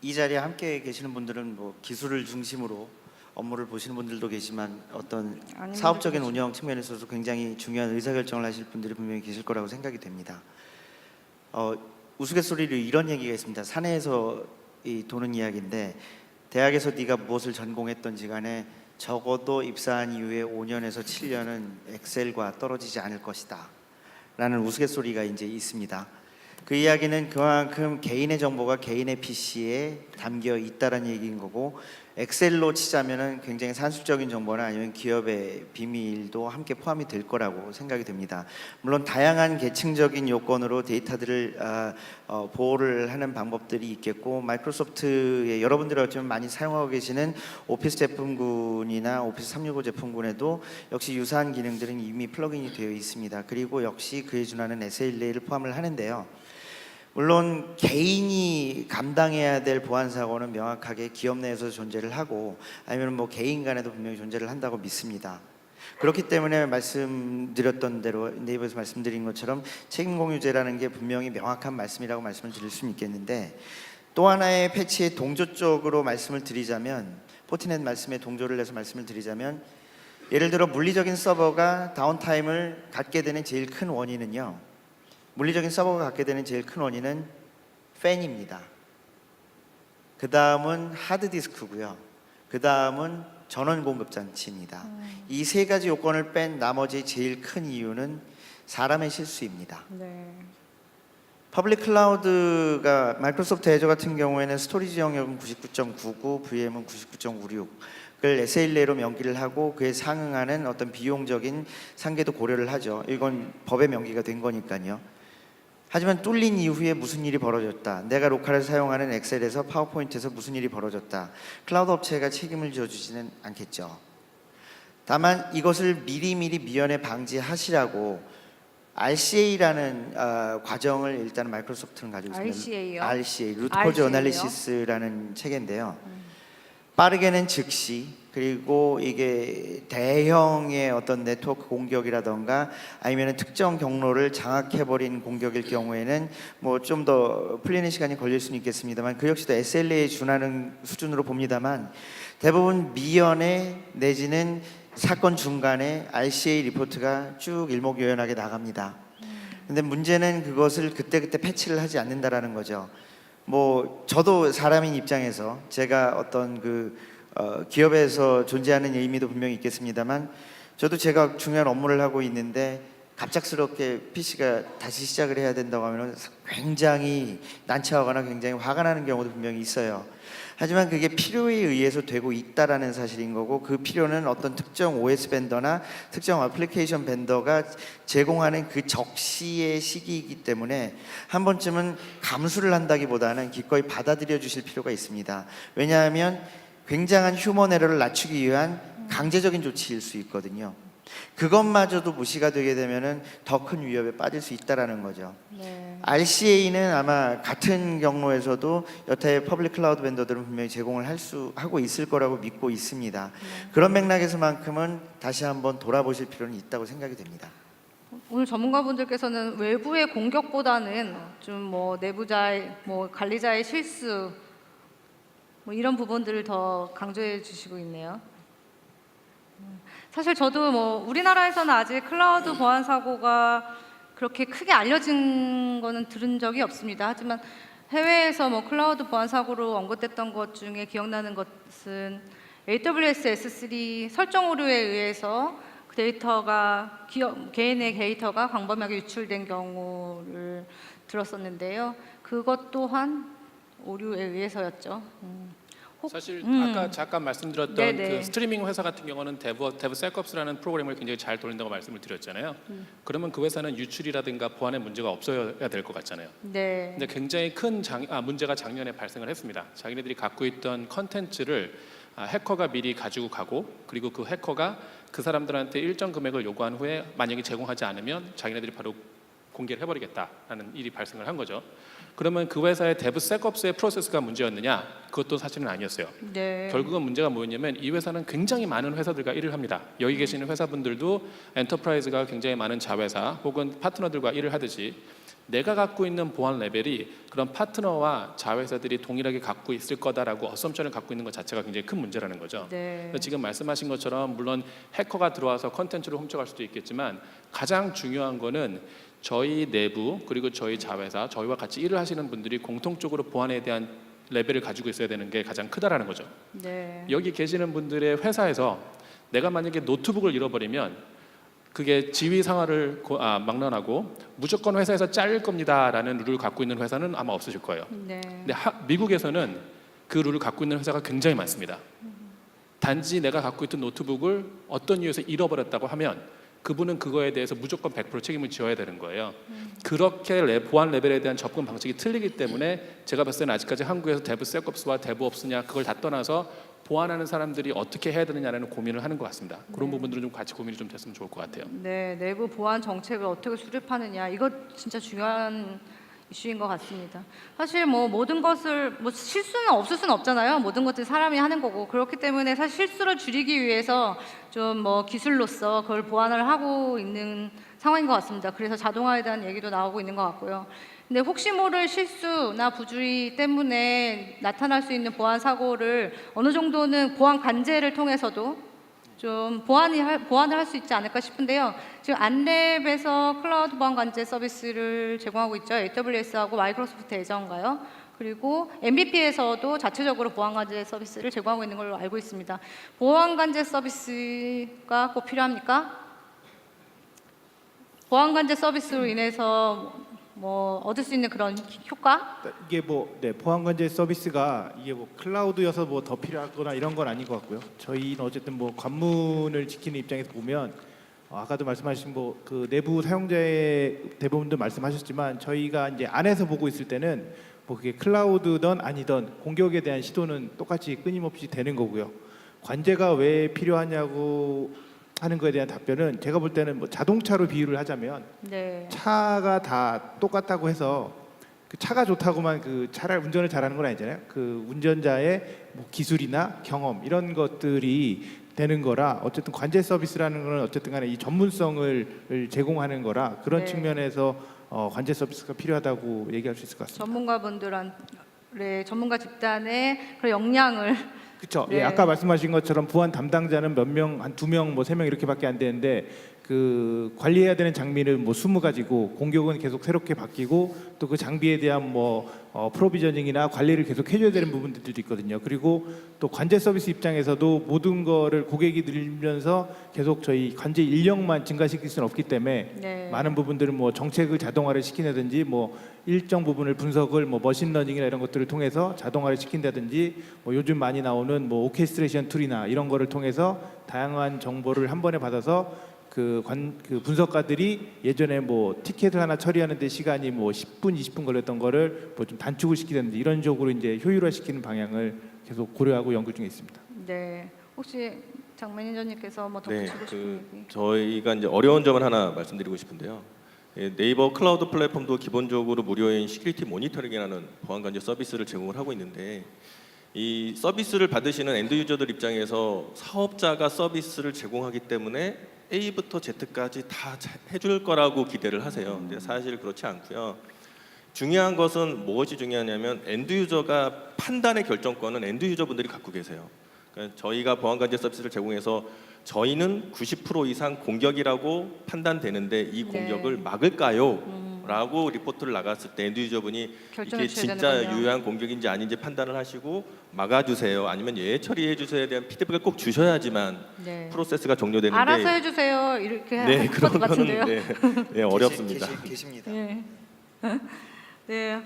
이 자리에 함께 계시는 분들은 뭐 기술을 중심으로 업무를 보시는 분들도 계시지만 어떤 아닌 사업적인 분들도 운영 측면에서도 굉장히 중요한 의사결정을 하실 분들이 분명히 계실 거라고 생각이 됩니다. 우스갯소리로 이런 얘기가 있습니다. 사내에서 도는 이야기인데 대학에서 네가 무엇을 전공했던지 간에 적어도 입사한 이후에 5년에서 7년은 엑셀과 떨어지지 않을 것이다 라는 우스갯소리가 이제 있습니다. 그 이야기는 그만큼 개인의 정보가 개인의 PC에 담겨 있다는 얘기인 거고, 엑셀로 치자면은 굉장히 산술적인 정보나 아니면 기업의 비밀도 함께 포함이 될 거라고 생각이 됩니다. 물론 다양한 계층적인 요건으로 데이터들을 보호를 하는 방법들이 있겠고, 마이크로소프트의 여러분들이 어쩌면 많이 사용하고 계시는 오피스 제품군이나 오피스 365 제품군에도 역시 유사한 기능들은 이미 플러그인이 되어 있습니다. 그리고 역시 그에 준하는 SLA를 포함을 하는데요. 물론 개인이 감당해야 될 보안 사고는 명확하게 기업 내에서 존재를 하고, 아니면 뭐 개인 간에도 분명히 존재를 한다고 믿습니다. 그렇기 때문에 말씀드렸던 대로 네이버에서 말씀드린 것처럼 책임 공유제라는 게 분명히 명확한 말씀이라고 말씀을 드릴 수는 있겠는데, 또 하나의 패치의 동조 쪽으로 말씀을 드리자면, 포티넷 말씀에 동조를 해서 말씀을 드리자면, 예를 들어 물리적인 서버가 다운타임을 갖게 되는 제일 큰 원인은요, 물리적인 서버가 갖게 되는 제일 큰 원인은 팬입니다. 그 다음은 하드디스크고요. 그 다음은 전원 공급 장치입니다. 이 세 가지 요건을 뺀 나머지 제일 큰 이유는 사람의 실수입니다. 네. 퍼블릭 클라우드가 마이크로소프트 애저 같은 경우에는 스토리지 영역은 99.99, VM은 99.56을 SLA로 명기를 하고 그에 상응하는 어떤 비용적인 상계도 고려를 하죠. 이건 법에 명기가 된 거니까요. 하지만 뚫린 이후에 무슨 일이 벌어졌다, 내가 로컬을 사용하는 엑셀에서 파워포인트에서 무슨 일이 벌어졌다, 클라우드 업체가 책임을 져주지는 않겠죠. 다만 이것을 미리미리 미연에 방지하시라고 RCA라는 과정을 일단 마이크로소프트는 가지고 있습니다. RCA요? RCA, 루트 코즈 RCA 요? 어널리시스라는 체계인데요. 빠르게는 즉시, 그리고 이게 대형의 어떤 네트워크 공격이라던가 아니면 특정 경로를 장악해버린 공격일 경우에는 뭐 좀 더 풀리는 시간이 걸릴 수는 있겠습니다만, 그 역시도 SLA에 준하는 수준으로 봅니다만, 대부분 미연에 내지는 사건 중간에 RCA 리포트가 쭉 일목요연하게 나갑니다. 근데 문제는 그것을 그때그때 패치를 하지 않는다라는 거죠. 뭐 저도 사람인 입장에서 제가 어떤 기업에서 존재하는 의미도 분명히 있겠습니다만, 저도 제가 중요한 업무를 하고 있는데 갑작스럽게 PC가 다시 시작을 해야 된다고 하면 굉장히 난처하거나 굉장히 화가 나는 경우도 분명히 있어요. 하지만 그게 필요에 의해서 되고 있다라는 사실인 거고, 그 필요는 어떤 특정 OS 벤더나 특정 애플리케이션 벤더가 제공하는 그 적시의 시기이기 때문에 한 번쯤은 감수를 한다기보다는 기꺼이 받아들여 주실 필요가 있습니다. 왜냐하면 굉장한 휴먼 에러를 낮추기 위한 강제적인 조치일 수 있거든요. 그것마저도 무시가 되게 되면은 더 큰 위협에 빠질 수 있다라는 거죠. 네. RCA는 아마 같은 경로에서도 여타의 퍼블릭 클라우드 벤더들은 분명히 제공을 하고 있을 거라고 믿고 있습니다. 그런 맥락에서만큼은 다시 한번 돌아보실 필요는 있다고 생각이 됩니다. 오늘 전문가분들께서는 외부의 공격보다는 좀 뭐 내부자의 뭐 관리자의 실수 뭐 이런 부분들을 더 강조해 주시고 있네요. 사실 저도 뭐 우리나라에서는 아직 클라우드 보안 사고가 그렇게 크게 알려진 거는 들은 적이 없습니다. 하지만 해외에서 뭐 클라우드 보안 사고로 언급됐던 것 중에 기억나는 것은 AWS S3 설정 오류에 의해서 그 데이터가 개인의 데이터가 광범위하게 유출된 경우를 들었었는데요. 그것 또한 오류에 의해서였죠. 사실 아까 잠깐 말씀드렸던 네네. 그 스트리밍 회사 같은 경우는 DevSecOps라는 프로그램을 굉장히 잘 돌린다고 말씀을 드렸잖아요. 그러면 그 회사는 유출이라든가 보안에 문제가 없어야 될 것 같잖아요. 네. 근데 굉장히 큰 문제가 작년에 발생을 했습니다. 자기네들이 갖고 있던 컨텐츠를 해커가 미리 가지고 가고, 그리고 그 해커가 그 사람들한테 일정 금액을 요구한 후에 만약에 제공하지 않으면 자기네들이 바로 공개를 해버리겠다라는 일이 발생을 한 거죠. 그러면 그 회사의 DevSecOps의 프로세스가 문제였느냐? 그것도 사실은 아니었어요. 네. 결국은 문제가 뭐였냐면 이 회사는 굉장히 많은 회사들과 일을 합니다. 여기 계시는 회사분들도 엔터프라이즈가 굉장히 많은 자회사 혹은 파트너들과 일을 하듯이 내가 갖고 있는 보안 레벨이 그런 파트너와 자회사들이 동일하게 갖고 있을 거다라고 어썸션을 갖고 있는 것 자체가 굉장히 큰 문제라는 거죠. 네. 그래서 지금 말씀하신 것처럼 물론 해커가 들어와서 컨텐츠를 훔쳐갈 수도 있겠지만 가장 중요한 거는 저희 내부 그리고 저희 자회사, 저희와 같이 일을 하시는 분들이 공통적으로 보안에 대한 레벨을 가지고 있어야 되는 게 가장 크다라는 거죠. 네. 여기 계시는 분들의 회사에서 내가 만약에 노트북을 잃어버리면 그게 지위 상하를 막론하고 무조건 회사에서 잘릴 겁니다라는 룰을 갖고 있는 회사는 아마 없으실 거예요. 네. 근데 미국에서는 그 룰을 갖고 있는 회사가 굉장히 많습니다. 단지 내가 갖고 있던 노트북을 어떤 이유에서 잃어버렸다고 하면 그분은 그거에 대해서 무조건 100% 책임을 지어야 되는 거예요. 그렇게 보안 레벨에 대한 접근 방식이 틀리기 때문에 제가 봤을 때는 아직까지 한국에서 DevSecOps와 DevOps냐 그걸 다 떠나서 보안하는 사람들이 어떻게 해야 되느냐라는 고민을 하는 것 같습니다. 그런 부분들은 좀 같이 고민이 좀 됐으면 좋을 것 같아요. 네, 내부 보안 정책을 어떻게 수립하느냐 이거 진짜 중요한 이슈인 것 같습니다. 사실 뭐 모든 것을 뭐 실수는 없을 수는 없잖아요. 모든 것들 사람이 하는 거고 그렇기 때문에 사실 실수를 줄이기 위해서 좀 뭐 기술로서 그걸 보완을 하고 있는 상황인 것 같습니다. 그래서 자동화에 대한 얘기도 나오고 있는 것 같고요. 근데 혹시 모를 실수나 부주의 때문에 나타날 수 있는 보안 사고를 어느 정도는 보안 관제를 통해서도 좀 보완을 할 수 있지 않을까 싶은데요. 지금 안랩에서 클라우드 보안 관제 서비스를 제공하고 있죠. AWS하고 마이크로소프트 애저인가요? 그리고 MVP에서도 자체적으로 보안 관제 서비스를 제공하고 있는 걸로 알고 있습니다. 보안 관제 서비스가 꼭 필요합니까? 보안 관제 서비스로 인해서 뭐 얻을 수 있는 그런 효과? 이게 보안 관제 서비스가 이게 클라우드여서 더 필요하거나 이런 건 아닌 것 같고요. 저희는 어쨌든 관문을 지키는 입장에서 보면 아까도 말씀하신 그 내부 사용자의 대부분도 말씀하셨지만 저희가 이제 안에서 보고 있을 때는 그게 클라우드든 아니든 공격에 대한 시도는 똑같이 끊임없이 되는 거고요. 관제가 왜 필요하냐고 하는 거에 대한 답변은 제가 볼 때는 자동차로 비유를 하자면 네. 차가 다 똑같다고 해서 그 차가 좋다고만 그 차를 운전을 잘하는 건 아니잖아요. 그 운전자의 기술이나 경험 이런 것들이 되는 거라 어쨌든 관제 서비스라는 거는 어쨌든 간에 이 전문성을 제공하는 거라 그런 네. 측면에서 관제 서비스가 필요하다고 얘기할 수 있을 것 같습니다. 전문가분들의 전문가 집단의 그런 역량을 그렇죠. 네. 예, 아까 말씀하신 것처럼 보안 담당자는 몇 명, 한 2명, 3명 이렇게밖에 안 되는데 그 관리해야 되는 장비를 20가지고 공격은 계속 새롭게 바뀌고 또 그 장비에 대한 프로비저닝이나 관리를 계속 해줘야 되는 부분들도 있거든요. 그리고 또 관제 서비스 입장에서도 모든 거를 고객이 늘면서 계속 저희 관제 인력만 증가시킬 수는 없기 때문에 네. 많은 부분들은 정책을 자동화를 시키다든지 일정 부분을 분석을 머신러닝이나 이런 것들을 통해서 자동화를 시킨다든지 요즘 많이 나오는 오케스트레이션 툴이나 이런 거를 통해서 다양한 정보를 한 번에 받아서 그 분석가들이 예전에 티켓을 하나 처리하는데 시간이 10분, 20분 걸렸던 거를 좀 단축을 시키든지 이런 쪽으로 이제 효율화시키는 방향을 계속 고려하고 연구 중에 있습니다. 네. 혹시 장 매니저님께서 더 네, 붙이고 싶은 얘기? 저희가 이제 어려운 점을 하나 말씀드리고 싶은데요. 네이버 클라우드 플랫폼도 기본적으로 무료인 시큐리티 모니터링이라는 보안 관제 서비스를 제공을 하고 있는데 이 서비스를 받으시는 엔드 유저들 입장에서 사업자가 서비스를 제공하기 때문에 A부터 Z까지 다 해줄 거라고 기대를 하세요. 근데 사실 그렇지 않고요. 중요한 것은 무엇이 중요하냐면 엔드 유저가 판단의 결정권은 엔드 유저분들이 갖고 계세요. 그러니까 저희가 보안관제 서비스를 제공해서 저희는 90% 이상 공격이라고 판단되는데 이 공격을 막을까요? 라고 리포트를 나갔을 때 엔드 유저분이 결정을 이게 주셔야 진짜 되는군요. 유효한 공격인지 아닌지 판단을 하시고 막아주세요. 아니면 예외 처리해 주셔야 대한 피드백을 꼭 주셔야지만 네. 프로세스가 종료되는데 알아서 해주세요. 이렇게 네, 할 그런 것 거는 같은데요. 네, 어렵습니다. 계십니다. 네. 네.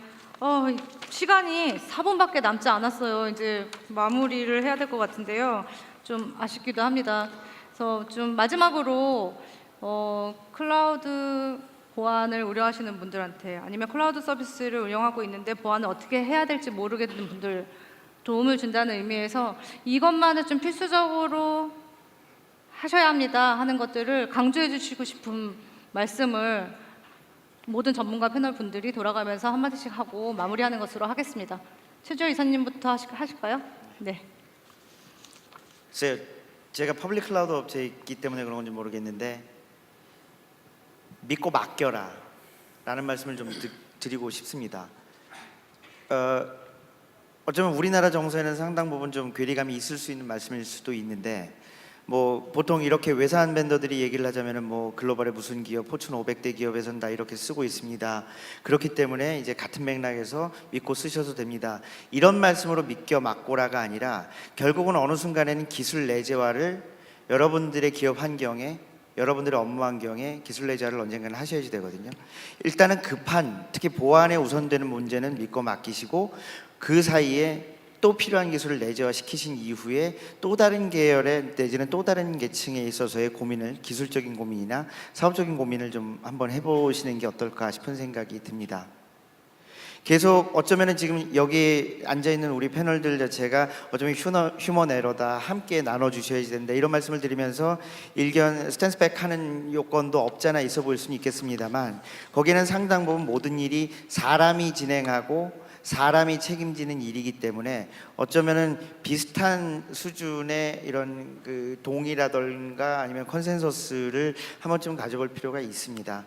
시간이 4분밖에 남지 않았어요. 이제 마무리를 해야 될 것 같은데요. 좀 아쉽기도 합니다. 그래서 좀 마지막으로 클라우드 보안을 우려하시는 분들한테 아니면 클라우드 서비스를 운영하고 있는데 보안을 어떻게 해야 될지 모르게 되는 분들 도움을 준다는 의미에서 이것만은 좀 필수적으로 하셔야 합니다 하는 것들을 강조해 주시고 싶은 말씀을 모든 전문가 패널 분들이 돌아가면서 한마디씩 하고 마무리하는 것으로 하겠습니다. 최주호 이사님부터 하실까요? 네. 제가 퍼블릭 클라우드 업체이기 때문에 그런 건지 모르겠는데 믿고 맡겨라 라는 말씀을 좀 드리고 싶습니다. 어쩌면 우리나라 정서에는 상당 부분 좀 괴리감이 있을 수 있는 말씀일 수도 있는데 뭐 보통 이렇게 외산 벤더들이 얘기를 하자면은 뭐 글로벌의 무슨 기업, 포춘 500대 기업에서는 다 이렇게 쓰고 있습니다. 그렇기 때문에 이제 같은 맥락에서 믿고 쓰셔도 됩니다. 이런 말씀으로 믿겨 맡고라가 아니라 결국은 어느 순간에는 기술 내재화를 여러분들의 기업 환경에 여러분들의 업무 환경에 기술 내재화를 언젠가는 하셔야지 되거든요. 일단은 급한 특히 보안에 우선되는 문제는 믿고 맡기시고 그 사이에 또 필요한 기술을 내재화 시키신 이후에 또 다른 계열의 내지는 또 다른 계층에 있어서의 고민을 기술적인 고민이나 사업적인 고민을 좀 한번 해보시는 게 어떨까 싶은 생각이 듭니다. 계속 어쩌면은 지금 여기 앉아 있는 우리 패널들 자체가 어쩌면 휴먼 에러다 함께 나눠 주셔야 되는데 이런 말씀을 드리면서 일견 스탠스백 하는 요건도 없잖아 있어 보일 수는 있겠습니다만 거기에는 상당 부분 모든 일이 사람이 진행하고 사람이 책임지는 일이기 때문에 어쩌면은 비슷한 수준의 이런 그 동의라든가 아니면 컨센서스를 한 번쯤 가져볼 필요가 있습니다.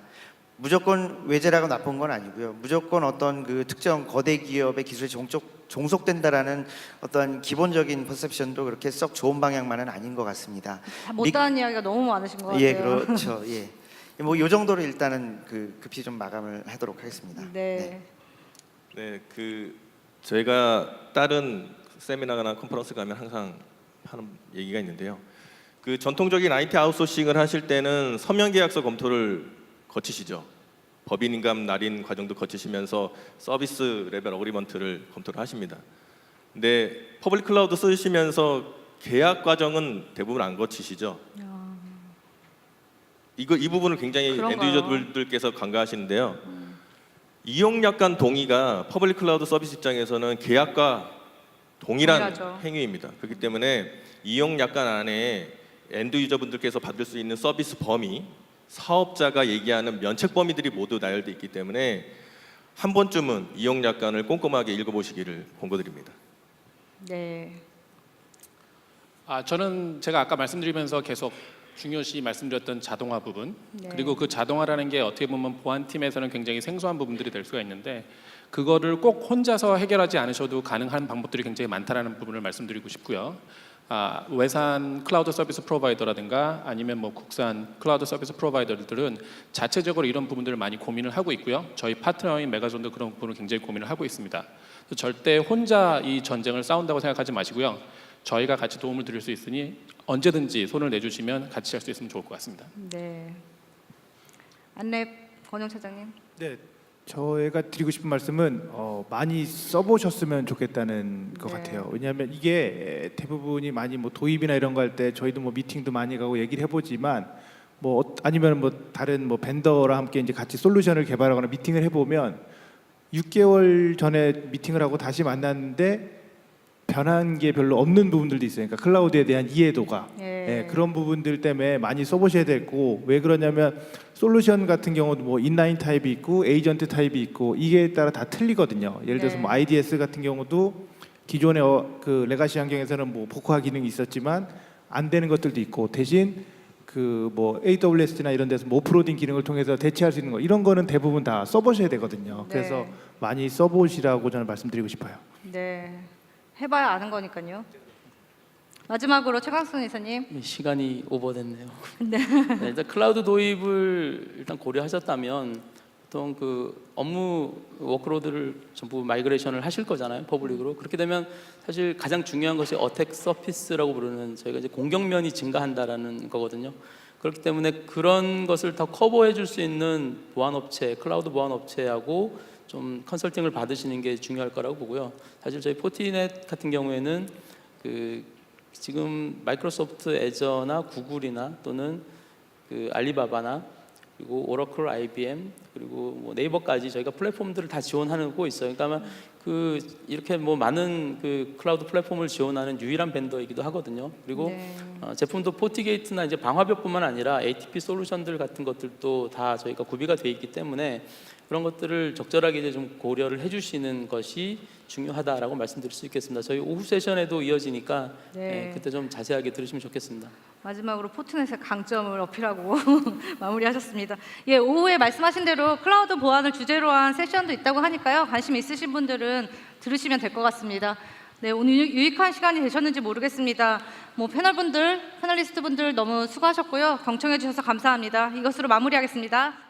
무조건 외제라고 나쁜 건 아니고요. 무조건 어떤 그 특정 거대 기업의 기술에 종속된다라는 어떤 기본적인 퍼셉션도 그렇게 썩 좋은 방향만은 아닌 것 같습니다. 못다한 이야기가 너무 많으신 것 같아요. 예, 그렇죠. 예. 뭐 요 정도로 일단은 그 급히 좀 마감을 하도록 하겠습니다. 네. 네, 저희가 다른 세미나나 컨퍼런스 가면 항상 하는 얘기가 있는데요. 그 전통적인 IT 아웃소싱을 하실 때는 서면 계약서 검토를 거치시죠. 법인 인감 날인 과정도 거치시면서 서비스 레벨 어그리먼트를 검토를 하십니다. 근데 퍼블릭 클라우드 쓰시면서 계약 과정은 대부분 안 거치시죠. 이 부분을 굉장히 그런가요? 엔드 유저분들께서 간과하시는데요. 이용약 간 동의가 퍼블릭 클라우드 서비스 입장에서는 계약과 동일한 동일하죠. 행위입니다. 그렇기 때문에 이용약 간 안에 엔드 유저분들께서 받을 수 있는 서비스 범위, 사업자가 얘기하는 면책 범위들이 모두 나열돼 있기 때문에 한 번쯤은 이용약 간을 꼼꼼하게 읽어보시기를 권고드립니다. 네. 저는 제가 아까 말씀드리면서 계속 중요시 말씀드렸던 자동화 부분 네. 그리고 그 자동화라는 게 어떻게 보면 보안팀에서는 굉장히 생소한 부분들이 될 수가 있는데 그거를 꼭 혼자서 해결하지 않으셔도 가능한 방법들이 굉장히 많다라는 부분을 말씀드리고 싶고요. 외산 클라우드 서비스 프로바이더라든가 아니면 뭐 국산 클라우드 서비스 프로바이더들은 자체적으로 이런 부분들을 많이 고민을 하고 있고요. 저희 파트너인 메가존도 그런 부분을 굉장히 고민을 하고 있습니다. 그래서 절대 혼자 이 전쟁을 싸운다고 생각하지 마시고요. 저희가 같이 도움을 드릴 수 있으니 언제든지 손을 내주시면 같이 할 수 있으면 좋을 것 같습니다. 네. 안랩 권영 차장님. 네, 저희가 드리고 싶은 말씀은 많이 써보셨으면 좋겠다는 것 네. 같아요. 왜냐하면 이게 대부분이 많이 뭐 도입이나 이런 거 할 때 저희도 뭐 미팅도 많이 가고 얘기를 해보지만 뭐 아니면 뭐 다른 뭐 벤더랑 함께 이제 같이 솔루션을 개발하거나 미팅을 해보면 6개월 전에 미팅을 하고 다시 만났는데 변한 게 별로 없는 부분들도 있어요. 그러니까 클라우드에 대한 이해도가 그런 부분들 때문에 많이 써보셔야 되고 왜 그러냐면 솔루션 같은 경우도 뭐 인라인 타입이 있고 에이전트 타입이 있고 이게 따라 다 틀리거든요. 예를 들어서 뭐 IDS 같은 경우도 기존의 그 레가시 환경에서는 뭐 복화 기능이 있었지만 안 되는 것들도 있고 대신 그 뭐 AWS나 이런 데서 뭐 오프로딩 기능을 통해서 대체할 수 있는 거 이런 거는 대부분 다 써보셔야 되거든요. 네. 그래서 많이 써보시라고 저는 말씀드리고 싶어요. 네, 해봐야 아는 거니까요. 마지막으로 최강승 이사님. 시간이 오버됐네요. 네, 일단 클라우드 도입을 일단 고려하셨다면 보통 그 업무 워크로드를 전부 마이그레이션을 하실 거잖아요, 퍼블릭으로. 그렇게 되면 사실 가장 중요한 것이 어택 서피스라고 부르는 저희가 이제 공격면이 증가한다라는 거거든요. 그렇기 때문에 그런 것을 다 커버해 줄 수 있는 보안업체, 클라우드 보안업체하고 좀 컨설팅을 받으시는 게 중요할 거라고 보고요. 사실 저희 포티넷 같은 경우에는 그 지금 마이크로소프트 애저나 구글이나 또는 그 알리바바나 그리고 오라클, IBM 그리고 뭐 네이버까지 저희가 플랫폼들을 다 지원하고 있어요. 그러니까 아마 그 이렇게 뭐 많은 그 클라우드 플랫폼을 지원하는 유일한 벤더이기도 하거든요. 그리고 네. 제품도 포티게이트나 이제 방화벽뿐만 아니라 ATP 솔루션들 같은 것들도 다 저희가 구비가 돼 있기 때문에 그런 것들을 적절하게 이제 좀 고려를 해주시는 것이 중요하다라고 말씀드릴 수 있겠습니다. 저희 오후 세션에도 이어지니까 네. 그때 좀 자세하게 들으시면 좋겠습니다. 마지막으로 포트넷의 강점을 어필하고 마무리하셨습니다. 예, 오후에 말씀하신 대로 클라우드 보안을 주제로 한 세션도 있다고 하니까요. 관심 있으신 분들은 들으시면 될 것 같습니다. 네, 오늘 유익한 시간이 되셨는지 모르겠습니다. 뭐 패널리스트 분들 너무 수고하셨고요. 경청해 주셔서 감사합니다. 이것으로 마무리하겠습니다.